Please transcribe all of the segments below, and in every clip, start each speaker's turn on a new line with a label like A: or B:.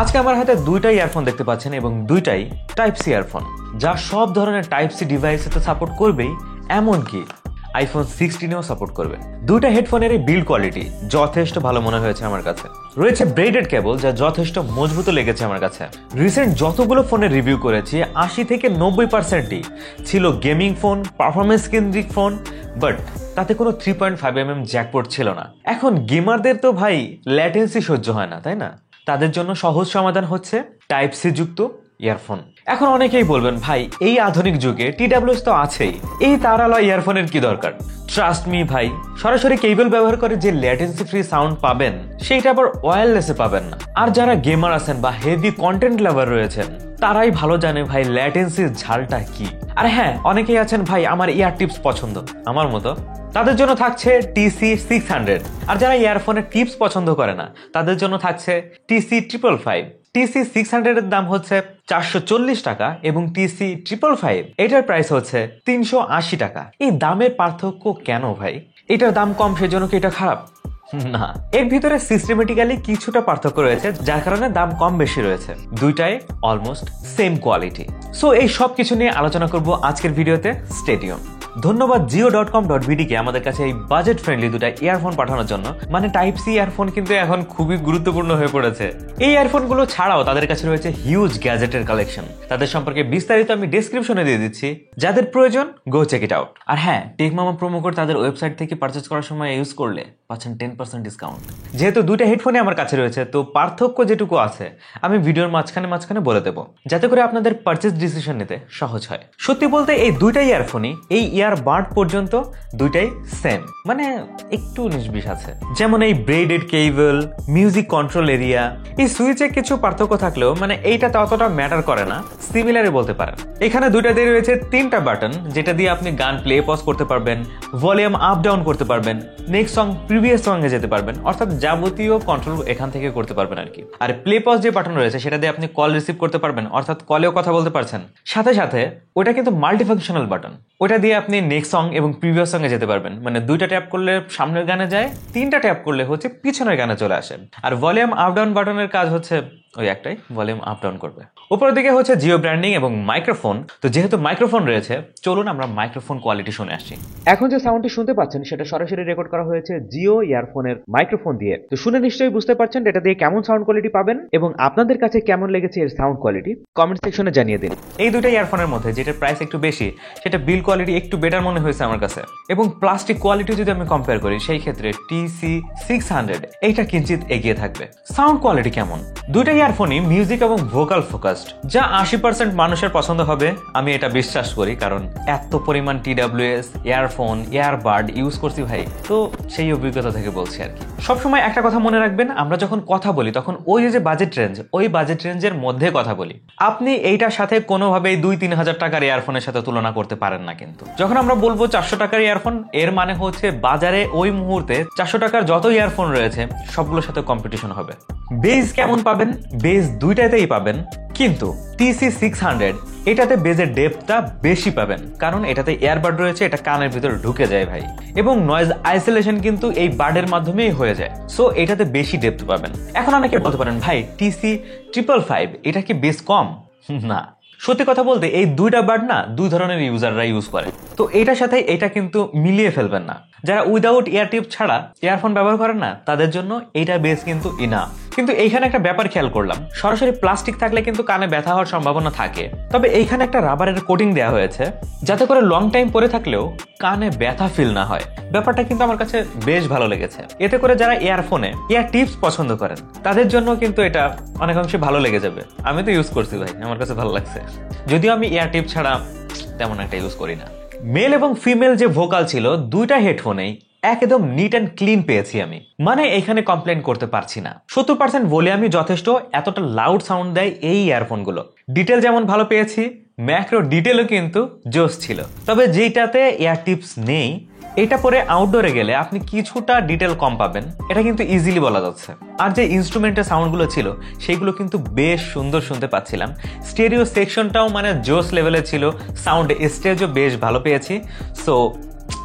A: আজকে আমার হাতে দুইটা ইয়ারফোন দেখতে পাচ্ছেন এবং দুইটাই টাইপ সি ইয়ারফোন, যা সব ধরনের টাইপ সি ডিভাইসে তো সাপোর্ট করবেই, এমনকি আইফোন 16-এও সাপোর্ট করবে। দুইটা হেডফোনের বিল্ড কোয়ালিটি যথেষ্ট ভালো মনে হয়েছে আমার কাছে। রয়েছে ব্রেডেড কেবল, যা যথেষ্ট মজবুত লেগেছে আমার কাছে। রিসেন্ট যতগুলো ফোনের রিভিউ করেছি 80 থেকে 90%ই ছিল গেমিং ফোন, পারফরমেন্স কেন্দ্রিক ফোন, বাট তাতে কোনো 3.5mm জ্যাকপোর্ট ছিল না। এখন গেমারদের তো ভাই ল্যাটেন্সি সহ্য হয় না, তাই না? তাদের জন্য সহজ সমাধান হচ্ছে টাইপ সি যুক্ত ইয়ারফোন। এখন অনেকেই বলবেন, ভাই এই আধুনিক যুগে TWS তো আছেই, এই তারালা ইয়ারফোনের কি দরকার? ট্রাস্ট মি ভাই, সরাসরি কেবল ব্যবহার করে যে ল্যাটেন্সি ফ্রি সাউন্ড পাবেন সেইটা আবার ওয়্যারলেসে পাবেন না। আর যারা গেমার আছেন বা হেভি কন্টেন্ট লাভার রয়েছেন তারাই ভালো জানে ভাই ল্যাটেন্সির ঝালটা কি। আর হ্যাঁ, অনেকেই আছেন ভাই আমার ইয়ার টিপস পছন্দ আমার মতো, তাদের জন্য থাকছে TC600। আর যারা ইয়ারফোনের টিপস পছন্দ করে না তাদের জন্য থাকছে TC555। TC600 এর দাম হচ্ছে 440 টাকা এবং TC555 এটার প্রাইস হচ্ছে 380 টাকা। এই দামের পার্থক্য কেন ভাই? এটার দাম কম সেজন্য কি এটা খারাপ? না, এর ভিতরে সিস্টেমেটিক্যালি কিছুটা পার্থক্য রয়েছে, যার কারণে দাম কম বেশি রয়েছে। দুইটাই অলমোস্ট সেম কোয়ালিটি। সো এই সব কিছু নিয়ে আলোচনা করব আজকের ভিডিওতে। Stay tune. ধন্যবাদ jio.com.bd কে আমাদের কাছে এই বাজেট ফ্রেন্ডলি দুটা ইয়ারফোন পাঠানোর জন্য। মানে টাইপ সি ইয়ারফোন কিন্তু এখন খুবই গুরুত্বপূর্ণ হয়ে পড়েছে। এই ইয়ারফোনগুলো ছাড়াও তাদের কাছে রয়েছে হিউজ গ্যাজেটের কালেকশন। তাদের সম্পর্কে বিস্তারিত আমি ডেসক্রিপশনে দিয়ে দিচ্ছি, যাদের প্রয়োজন গো চেক ইট আউট। আর হ্যাঁ, টেকমামা প্রোমো কোড তাদের ওয়েবসাইট থেকে পারচেজ করার সময় ইউজ করলে পাচ্ছেন 10% ডিসকাউন্ট। যেহেতু দুইটা হেডফোনে আমার কাছে রয়েছে, তো পার্থক্য যেটুকু আছে আমি ভিডিওর মাঝখানে বলে দেবো, যাতে করে আপনাদের পারচেজ ডিসিশন নিতে সহজ হয়। সত্যি বলতে এই দুইটা ইয়ারফোনই এই ইয়ারবাড পর্যন্ত দুইটাই সেম, মানে একটু 19-20 আছে। যেমন এই ব্রেডেড কেবল, মিউজিক কন্ট্রোল এরিয়া, এই সুইচে কিছু পার্থক্য থাকলেও মানে এইটা ততটা ম্যাটার করে না, সিমিলারই বলতে পারেন। এখানে দুইটাতে রয়েছে 3টা বাটন, যেটা দিয়ে আপনি গান প্লে পজ করতে পারবেন, ভলিউম আপ ডাউন করতে পারবেন, নেক্সট সং প্রিভিয়াস সঙ্গে যেতে পারবেন, অর্থাৎ যাবতীয় কন্ট্রোল এখান থেকে করতে পারবেন আর কি। আর প্লে পজ যে বাটন রয়েছে সেটা দিয়ে আপনি কল রিসিভ করতে পারবেন, অর্থাৎ কলেও কথা বলতে পারছেন। সাথে সাথে ওটা কিন্তু মাল্টিফাংশনাল বাটন, ওটা দিয়ে আপনি নেক্সট সং এবং প্রিভিয়াস সঙ্গে যেতে পারবেন। মানে দুইটা ট্যাপ করলে সামনের গানে যায়, 3টা ট্যাপ করলে হচ্ছে পিছনের গানে চলে আসে। আর ভলিউম আপ ডাউন বাটনের কাজ হচ্ছে ওই একটাই, ভলিউম আপ ডাউন করবে। উপরের দিকে হচ্ছে জিও ব্র্যান্ডিং এবং মাইক্রোফোন। তো যেহেতু মাইক্রোফোন রয়েছে, চলুন আমরা মাইক্রোফোন কোয়ালিটি শুনে আসি। এখন যে সাউন্ডটি শুনতে পাচ্ছেন সেটা সরাসরি রেকর্ড করা হয়েছে জিও ইয়ারফোনের মাইক্রোফোন দিয়ে। তো শুনে নিশ্চয়ই বুঝতে পারছেন এটা দিয়ে কেমন সাউন্ড কোয়ালিটি পাবেন এবং আপনাদের কাছে কেমন লেগেছে এর সাউন্ড কোয়ালিটি কমেন্ট সেকশনে জানিয়ে দিন। এই দুটো ইয়ারফোনের মধ্যে যেটার প্রাইস একটু বেশি, সেটা বিল্ড কোয়ালিটি একটু বেটার মনে হয়েছে আমার কাছে। এবং প্লাস্টিক কোয়ালিটি যদি আমি কম্পেয়ার করি, সেই ক্ষেত্রে TC600 এইটা কিঞ্চিত এগিয়ে থাকবে। সাউন্ড কোয়ালিটি কেমন? দুইটা ইয়ারফোনই মিউজিক এবং ভোকাল ফোকাসড, যা 80% মানুষের পছন্দ হবে আমি এটা বিশ্বাস করি, কারণ এত পরিমাণ TWS ইয়ারফোন ইয়ারবাড ইউজ করছি ভাই, তো সেই অভিজ্ঞতা থেকে বলছি আর কি। সবসময় একটা কথা মনে রাখবেন, আমরা যখন কথা বলি তখন ওই যে বাজেট রেঞ্জ, ওই বাজেট রেঞ্জের মধ্যে কথা বলি। আপনি এইটার সাথে কোনোভাবেই 2-3 হাজার টাকার ইয়ারফোনের সাথে তুলনা করতে পারেন না। কিন্তু যখন আমরা বলবো 400 টাকার ইয়ারফোন, এর মানে হচ্ছে বাজারে ওই মুহূর্তে 400 টাকার যত ইয়ারফোন রয়েছে সবগুলোর সাথে কম্পিটিশন হবে। বেজ কেমন পাবেন? বেজ দুইটাতেই পাবেন, কিন্তু TC600 এটাতে বেজের ডেপথটা বেশি পাবেন, কারণ এটাতে এয়ারবাড রয়েছে, এটা কানের ভিতরে ঢুকে যায় ভাই, এবং নয়েজ আইসোলেশন কিন্তু এই বাডের মাধ্যমেই হয়ে যায়। সো এটাতে বেশি ডেপথ পাবেন। এখন অনেকে বলতে পারেন, ভাই TC555 এটা কি বেস কম? না, সত্যি কথা বলতে এই দুইটা বাড না দুই ধরনের ইউজাররা ইউজ করে, তো এটার সাথে এটা কিন্তু মিলিয়ে ফেলবেন না। যারা উইদাউট ইয়ার টিপ ছাড়া ইয়ারফোন ব্যবহার করেন না তাদের জন্য এইটা বেস কিন্তু ইনাফ। কিন্তু এইখানে একটা ব্যাপার খেয়াল করলাম, সরাসরি প্লাস্টিক থাকলে কিন্তু কানে ব্যথা হওয়ার সম্ভাবনা থাকে, তবে এইখানে একটা রাবারের কোটিং দেওয়া হয়েছে যাতে করে লং টাইম পরে থাকলেও কানে ব্যথা ফিল না হয়। ব্যাপারটা কিন্তু আমার কাছে বেশ ভালো লেগেছে। এতে করে যারা ইয়ারফোনে ইয়ার টিপস পছন্দ করেন তাদের জন্য কিন্তু এটা অনেকাংশে ভালো লেগে যাবে। আমি তো ইউজ করছি ভাই, আমার কাছে ভালো লাগছে, যদিও আমি ইয়ার টিপ ছাড়া তেমন একটা ইউজ করি না। মেল এবং ফিমেল যে ভোকাল ছিল দুইটা হেডফোনেই একদম নিট অ্যান্ড ক্লিন পেয়েছি আমি, মানে এখানে কমপ্লেন করতে পারছি না। 70% ভলিউমই যথেষ্ট, এতটা লাউড সাউন্ড দেয় এই ইয়ারফোনগুলো। ডিটেল যেমন ভালো পেয়েছি, ম্যাক্রো ডিটেলও কিন্তু জোস ছিল। তবে যেটাতে এয়ার টিপস নেই, এটা পরে আউটডোরে গেলে আপনি কিছুটা ডিটেল কম পাবেন, এটা কিন্তু ইজিলি বলা যাচ্ছে। আর যে ইনস্ট্রুমেন্টের সাউন্ডগুলো ছিল সেগুলো কিন্তু বেশ সুন্দর শুনতে পাচ্ছিলাম। স্টেরিও সেকশনটাও মানে জোস লেভেলে ছিল, সাউন্ড স্টেজও বেশ ভালো পেয়েছি। সো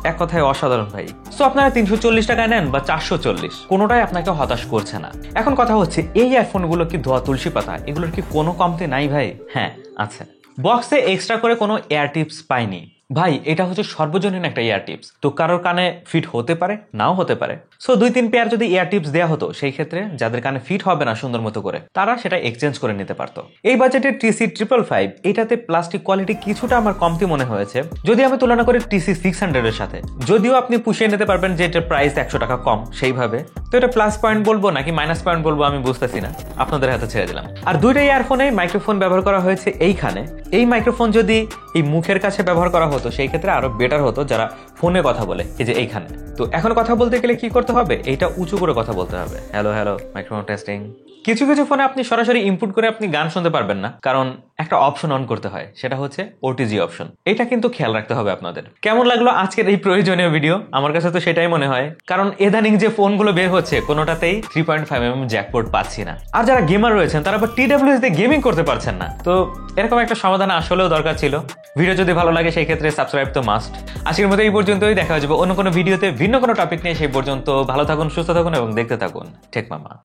A: এক কথায় অসাধারণ ভাই। সো আপনারা 340 টাকায় নেন বা 440, কোনোটাই আপনাকে হতাশ করছে না। এখন কথা হচ্ছে এই ইয়ারফোনগুলো কি ধোয়া তুলসী পাতা, এগুলোর কি কোনো কমতি নাই ভাই? হ্যাঁ আছে। বক্সে এক্সট্রা করে কোনো এয়ার টিপস পাইনি ভাই, এটা হচ্ছে সর্বজনীন একটা ইয়ার টিপস, তো কারোর কানে ফিট হতে পারে নাও হতে পারে। সো 2-3 পেয়ার যদি ইয়ার টিপস দেওয়া হতো, সেই ক্ষেত্রে যাদের কানে ফিট হবে না সুন্দর মতো করে, তারা সেটা এক্সচেঞ্জ করে নিতে পারতো। এই বাজেটের TC555 এটাতে প্লাস্টিক কোয়ালিটি কিছুটা আমার কমতি মনে হয়েছে যদি আমি তুলনা করি TC600 এর সাথে। যদিও আপনি পুষিয়ে নিতে পারবেন যে এটার প্রাইস 100 টাকা কম সেইভাবে, তো এটা প্লাস পয়েন্ট বলবো নাকি মাইনাস পয়েন্ট বলবো আমি বুঝতেছি না, আপনাদের হাতে ছেড়ে দিলাম। আর দুইটা ইয়ারফোনে মাইক্রোফোন ব্যবহার করা হয়েছে এইখানে। এই মাইক্রোফোন যদি এই মুখের কাছে ব্যবহার করা হতো সেই ক্ষেত্রে আরো বেটার হতো যারা ফোনে কথা বলে, এই যে এইখানে। তো এখন কথা বলতে গেলে কি করতে হবে, এইটা উঁচু করে কথা বলতে হবে, হ্যালো হ্যালো মাইক্রোফোন টেস্টিং। কিছু কিছু ফোনে আপনি সরাসরি ইনপুট করে আপনি গান শুনতে পারবেন না, কারণ একটা অপশন অন করতে হয়, সেটা হচ্ছে OTG অপশন। এটা কিন্তু খেয়াল রাখতে হবে আপনাদের। কেমন লাগলো আজকের এই প্রয়োজনীয় ভিডিও? আমার কাছে তো সেটাই মনে হয়, কারণ ইদানিং যে ফোনগুলো বের হচ্ছে কোনোটাতেই 3.5mm জ্যাকপোর্ট পাচ্ছি না। আর যারা গেমার রয়েছেন তারা আবার TWS দিয়ে গেমিং করতে পারছেন না। তো এরকম একটা সমাধান আসলেও দরকার ছিল। ভিডিও যদি ভালো লাগে সেই ক্ষেত্রে সাবস্ক্রাইব তো মাস্ট। আজকের মতো এই পর্যন্তই, দেখা যাবে অন্য কোনো ভিডিওতে ভিন্ন কোনো টপিক নিয়ে। সেই পর্যন্ত ভালো থাকুন, সুস্থ থাকুন এবং দেখতে থাকুন টেক মামা।